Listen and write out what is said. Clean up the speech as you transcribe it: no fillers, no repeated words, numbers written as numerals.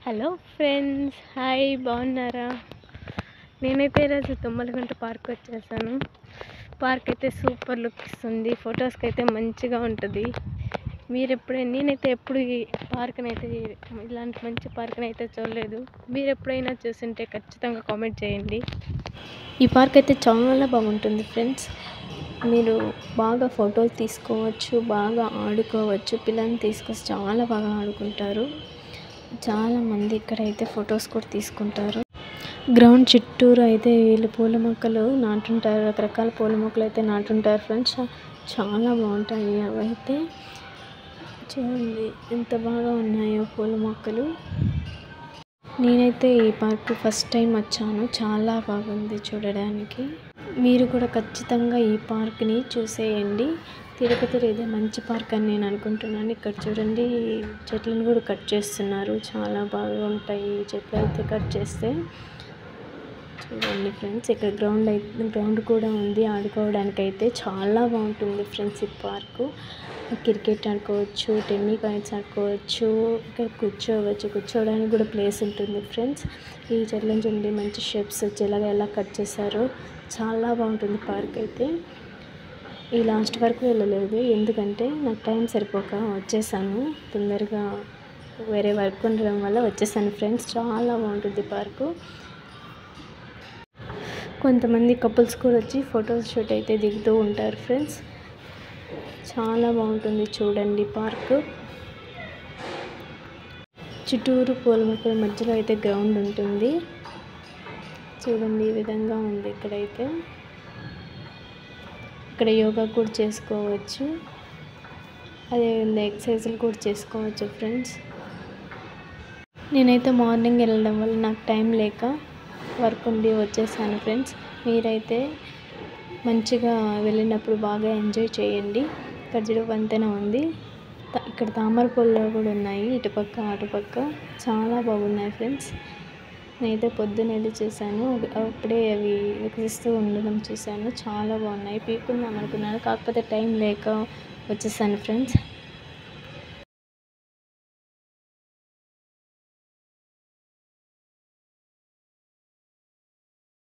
Hello friends, hi, బాగున్నారా? నేనైతే ఈరోజు తుమ్మలగుంట పార్క్ వచ్చేసాను. పార్క్ అయితే సూపర్ లుక్ ఇస్తుంది, ఫొటోస్కి అయితే మంచిగా ఉంటుంది. నేనైతే ఎప్పుడు ఈ పార్క్ని అయితే ఇలాంటి మంచి పార్క్ని అయితే చూడలేదు. మీరు ఎప్పుడైనా చూస్తుంటే ఖచ్చితంగా కామెంట్ చేయండి. ఈ పార్క్ అయితే చాలా బాగుంటుంది ఫ్రెండ్స్. మీరు బాగా ఫోటోలు తీసుకోవచ్చు, బాగా ఆడుకోవచ్చు. పిల్లల్ని తీసుకొచ్చి చాలా బాగా ఆడుకుంటారు. చాలామంది ఇక్కడైతే ఫొటోస్ కూడా తీసుకుంటారు. గ్రౌండ్ చుట్టూరు అయితే వీళ్ళు పూల మొక్కలు నాటుంటారు. రకరకాల పూల మొక్కలు అయితే నాటుంటారు ఫ్రెండ్స్. చాలా బాగుంటాయి. అవైతే చూడండి ఎంత బాగా ఉన్నాయో పూల మొక్కలు. నేనైతే ఈ పార్క్ ఫస్ట్ టైం వచ్చాను. చాలా బాగుంది చూడడానికి. మీరు కూడా ఖచ్చితంగా ఈ పార్క్ని చూసేయండి. తిరుపతిలో ఇదే మంచి పార్క్ అని నేను అనుకుంటున్నాను. ఇక్కడ చూడండి, చెట్లను కూడా కట్ చేస్తున్నారు. చాలా బాగా ఉంటాయి ఈ చెట్లు అయితే కట్ చేస్తే. చూడండి ఫ్రెండ్స్, ఇక్కడ గ్రౌండ్ కూడా ఉంది ఆడుకోవడానికి. అయితే చాలా బాగుంటుంది ఫ్రెండ్స్ ఈ పార్కు. క్రికెట్ ఆడుకోవచ్చు, టెన్నిస్ కాయిన్స్ ఆడుకోవచ్చు, ఇక్కడ కూర్చోవడానికి కూడా ప్లేస్ ఉంటుంది ఫ్రెండ్స్. ఈ చెట్లను చూడండి, మంచి షేప్స్ వచ్చేలాగా ఎలా కట్ చేశారో. చాలా బాగుంటుంది పార్క్ అయితే. ఈ లాస్ట్ వరకు వెళ్ళలేదు, ఎందుకంటే నాకు టైం సరిపోక వచ్చేసాను. తొందరగా వేరే వర్క్ ఉండడం వల్ల వచ్చేసాను ఫ్రెండ్స్. చాలా బాగుంటుంది పార్కు. కొంతమంది కపుల్స్ కూడా వచ్చి ఫొటోస్ షూట్ అయితే దిగుతూ ఉంటారు ఫ్రెండ్స్. చాలా బాగుంటుంది చూడండి పార్కు. చుట్టూరు పూల మొక్కల మధ్యలో అయితే గ్రౌండ్ ఉంటుంది. చూడండి ఈ విధంగా ఉంది ఇక్కడైతే. ఇక్కడ యోగా కూడా చేసుకోవచ్చు, అదే ఎక్సర్సైజులు కూడా చేసుకోవచ్చు ఫ్రెండ్స్. నేనైతే మార్నింగ్ వెళ్ళడం వల్ల నాకు టైం లేక వర్క్ ఉండి వచ్చేసాను ఫ్రెండ్స్. మీరైతే మంచిగా వెళ్ళినప్పుడు బాగా ఎంజాయ్ చేయండి. ఇక్కడ చూడ వంతెన ఉంది, ఇక్కడ తామర పూలు కూడా ఉన్నాయి, ఇటుపక్క అటుపక్క. చాలా బాగున్నాయి ఫ్రెండ్స్. నేనైతే పొద్దున్న వెళ్ళి చూశాను, అప్పుడే అవి వికసిస్తూ ఉండడం చూశాను. చాలా బాగున్నాయి. పీక్కుందాం అనుకున్నాను, కాకపోతే టైం లేక వచ్చేసాను ఫ్రెండ్స్.